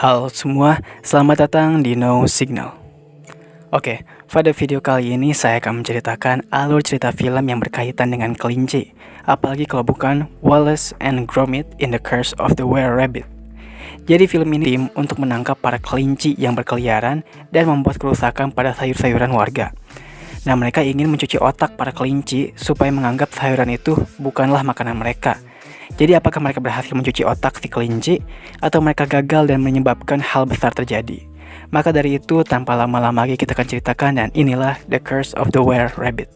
Halo semua, selamat datang di No Signal. Oke, pada video kali ini saya akan menceritakan alur cerita film yang berkaitan dengan kelinci, apalagi kalau bukan Wallace and Gromit in the Curse of the Were Rabbit. Jadi film ini tim untuk menangkap para kelinci yang berkeliaran dan membuat kerusakan pada sayur-sayuran warga. Nah, mereka ingin mencuci otak para kelinci supaya menganggap sayuran itu bukanlah makanan mereka. Jadi apakah mereka berhasil mencuci otak si kelinci atau mereka gagal dan menyebabkan hal besar terjadi? Maka dari itu tanpa lama-lama lagi kita akan ceritakan, dan inilah The Curse of the Were Rabbit.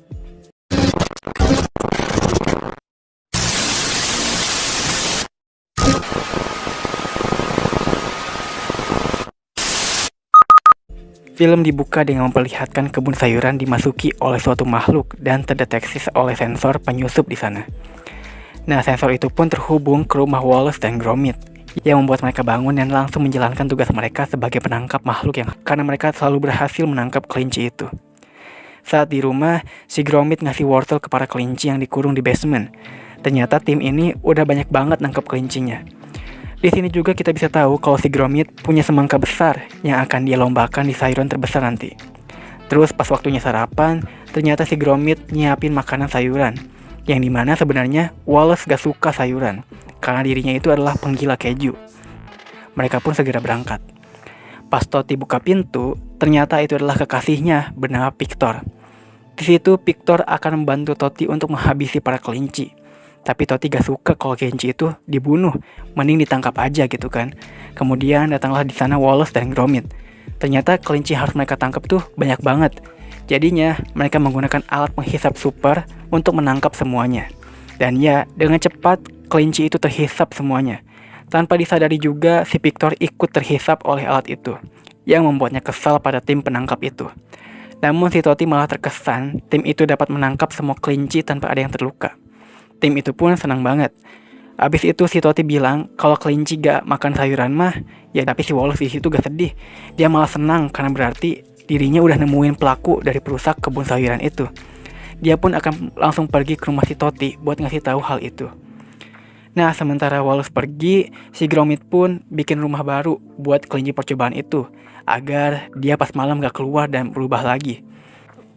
Film dibuka dengan memperlihatkan kebun sayuran dimasuki oleh suatu makhluk dan terdeteksi oleh sensor penyusup di sana. Nah, sensor itu pun terhubung ke rumah Wallace dan Gromit, yang membuat mereka bangun dan langsung menjalankan tugas mereka sebagai penangkap makhluk karena mereka selalu berhasil menangkap kelinci itu. Saat di rumah, si Gromit ngasih wortel ke para kelinci yang dikurung di basement. Ternyata tim ini udah banyak banget nangkap kelincinya. Di sini juga kita bisa tahu kalau si Gromit punya semangka besar yang akan dia lombakan di sayuran terbesar nanti. Terus pas waktunya sarapan, ternyata si Gromit nyiapin makanan sayuran, yang dimana sebenarnya Wallace gak suka sayuran karena dirinya itu adalah penggila keju. Mereka pun segera berangkat. Pas Toti buka pintu, ternyata itu adalah kekasihnya bernama Victor. Di situ Victor akan membantu Toti untuk menghabisi para kelinci. Tapi Toti gak suka kalau kelinci itu dibunuh, mending ditangkap aja gitu kan. Kemudian datanglah di sana Wallace dan Gromit. Ternyata kelinci harus mereka tangkap tuh banyak banget. Jadinya mereka menggunakan alat penghisap super untuk menangkap semuanya. Dan ya, dengan cepat kelinci itu terhisap semuanya. Tanpa disadari juga si Victor ikut terhisap oleh alat itu, yang membuatnya kesal pada tim penangkap itu. Namun si Toti malah terkesan tim itu dapat menangkap semua kelinci tanpa ada yang terluka. Tim itu pun senang banget. Abis itu si Toti bilang kalau kelinci gak makan sayuran mah, ya tapi si Wallace di situ gak sedih. Dia malah senang karena berarti dirinya udah nemuin pelaku dari perusak kebun sayuran itu. Dia pun akan langsung pergi ke rumah si Toti buat ngasih tahu hal itu. Nah, sementara Wallace pergi, si Gromit pun bikin rumah baru buat kelinci percobaan itu, agar dia pas malam gak keluar dan berubah lagi.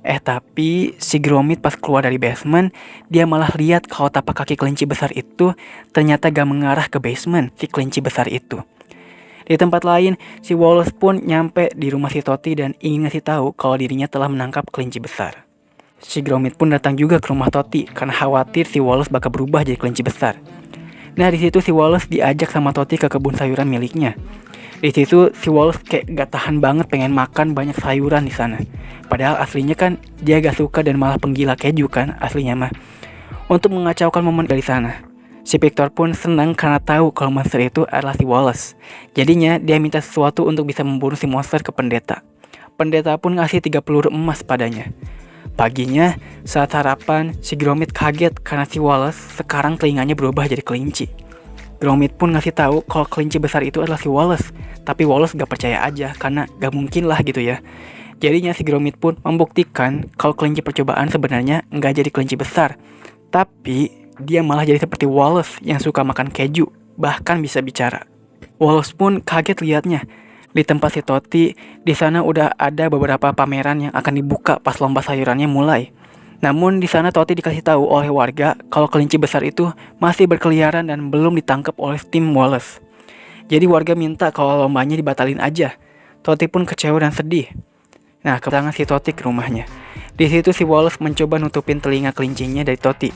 Tapi si Gromit pas keluar dari basement, dia malah lihat kalau tapak kaki kelinci besar itu ternyata gak mengarah ke basement si kelinci besar itu. Di tempat lain, si Wallace pun nyampe di rumah si Toti dan ingin ngasih tahu kalau dirinya telah menangkap kelinci besar. Si Gromit pun datang juga ke rumah Toti karena khawatir si Wallace bakal berubah jadi kelinci besar. Nah, di situ si Wallace diajak sama Toti ke kebun sayuran miliknya. Di situ si Wallace kayak gak tahan banget pengen makan banyak sayuran di sana. Padahal aslinya kan dia gak suka dan malah penggila keju kan aslinya mah. Untuk mengacaukan momen dari sana, si Victor pun senang karena tahu kalau monster itu adalah si Wallace. Jadinya dia minta sesuatu untuk bisa membunuh si monster ke pendeta. Pendeta pun ngasih 3 peluru emas padanya. Paginya, saat sarapan, si Gromit kaget karena si Wallace sekarang telinganya berubah jadi kelinci. Gromit pun ngasih tahu kalau kelinci besar itu adalah si Wallace. Tapi Wallace gak percaya aja karena gak mungkin lah gitu ya. Jadinya si Gromit pun membuktikan kalau kelinci percobaan sebenarnya gak jadi kelinci besar. Tapi dia malah jadi seperti Wallace yang suka makan keju, bahkan bisa bicara. Wallace pun kaget liatnya. Di tempat si Toti, di sana udah ada beberapa pameran yang akan dibuka pas lomba sayurannya mulai. Namun di sana Toti dikasih tahu oleh warga kalau kelinci besar itu masih berkeliaran dan belum ditangkap oleh tim Wallace. Jadi warga minta kalau lombanya dibatalin aja. Toti pun kecewa dan sedih. Nah, kedatangan si Toti ke rumahnya. Di situ si Wallace mencoba nutupin telinga kelincinya dari Toti.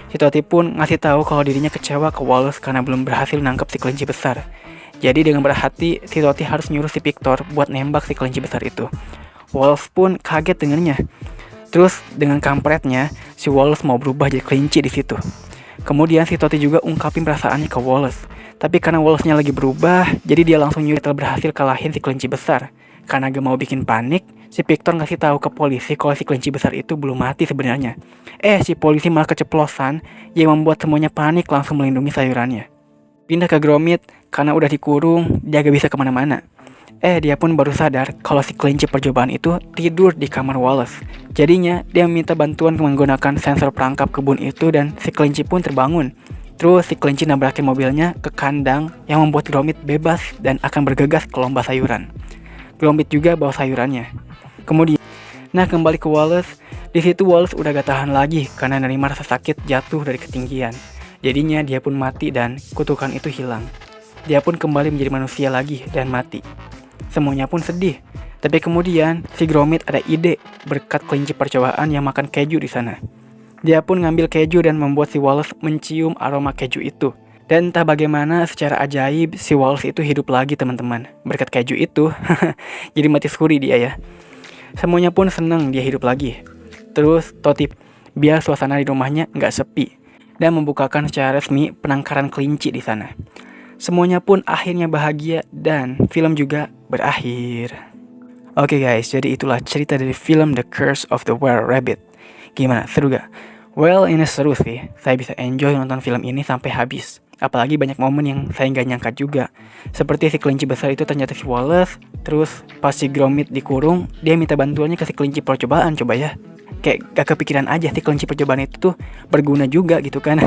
Si Toti pun ngasih tahu kalau dirinya kecewa ke Wallace karena belum berhasil nangkep si kelinci besar. Jadi dengan berhati, si Toti harus nyuruh si Victor buat nembak si kelinci besar itu. Wallace pun kaget dengannya. Terus dengan kampretnya, si Wallace mau berubah jadi kelinci di situ. Kemudian si Toti juga ungkapin perasaannya ke Wallace. Tapi karena Wallace-nya lagi berubah, jadi dia langsung nyuruh telah berhasil kalahin si kelinci besar. Karena gak mau bikin panik, si Victor ngasih tahu ke polisi kalau si kelinci besar itu belum mati sebenarnya. Si polisi malah keceplosan yang membuat semuanya panik langsung melindungi sayurannya. Pindah ke Gromit, karena udah dikurung, dia gak bisa kemana-mana. Dia pun baru sadar kalau si kelinci percobaan itu tidur di kamar Wallace. Jadinya dia minta bantuan menggunakan sensor perangkap kebun itu dan si kelinci pun terbangun. Terus si kelinci nabrakin mobilnya ke kandang yang membuat Gromit bebas dan akan bergegas ke lomba sayuran. Gromit juga bawa sayurannya. Kemudian, kembali ke Wallace. Di situ Wallace udah gak tahan lagi karena nerima rasa sakit jatuh dari ketinggian. Jadinya dia pun mati dan kutukan itu hilang. Dia pun kembali menjadi manusia lagi dan mati. Semuanya pun sedih. Tapi kemudian si Gromit ada ide berkat kelinci percobaan yang makan keju di sana. Dia pun ngambil keju dan membuat si Wallace mencium aroma keju itu. Dan entah bagaimana secara ajaib si Wallace itu hidup lagi teman-teman. Berkat keju itu, jadi mati suri dia ya. Semuanya pun seneng dia hidup lagi. Terus Totip biar suasana di rumahnya nggak sepi dan membukakan secara resmi penangkaran kelinci di sana. Semuanya pun akhirnya bahagia dan film juga berakhir. Oke guys, jadi itulah cerita dari film The Curse of the Were Rabbit. Gimana, seru gak? Well, ini seru sih. Saya bisa enjoy nonton film ini sampai habis. Apalagi banyak momen yang saya nggak nyangka juga. Seperti si kelinci besar itu ternyata si Wallace. Terus pas si Gromit dikurung, dia minta bantuannya ke si kelinci percobaan, coba ya. Kayak gak kepikiran aja si kelinci percobaan itu tuh berguna juga gitu kan.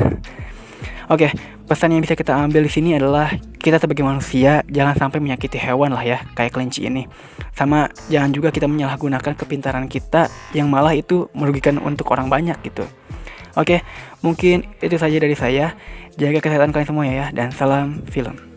Oke, pesan yang bisa kita ambil di sini adalah kita sebagai manusia jangan sampai menyakiti hewan lah ya, kayak kelinci ini. Sama jangan juga kita menyalahgunakan kepintaran kita yang malah itu merugikan untuk orang banyak gitu. Oke, mungkin itu saja dari saya. Jaga kesehatan kalian semua ya, dan salam film.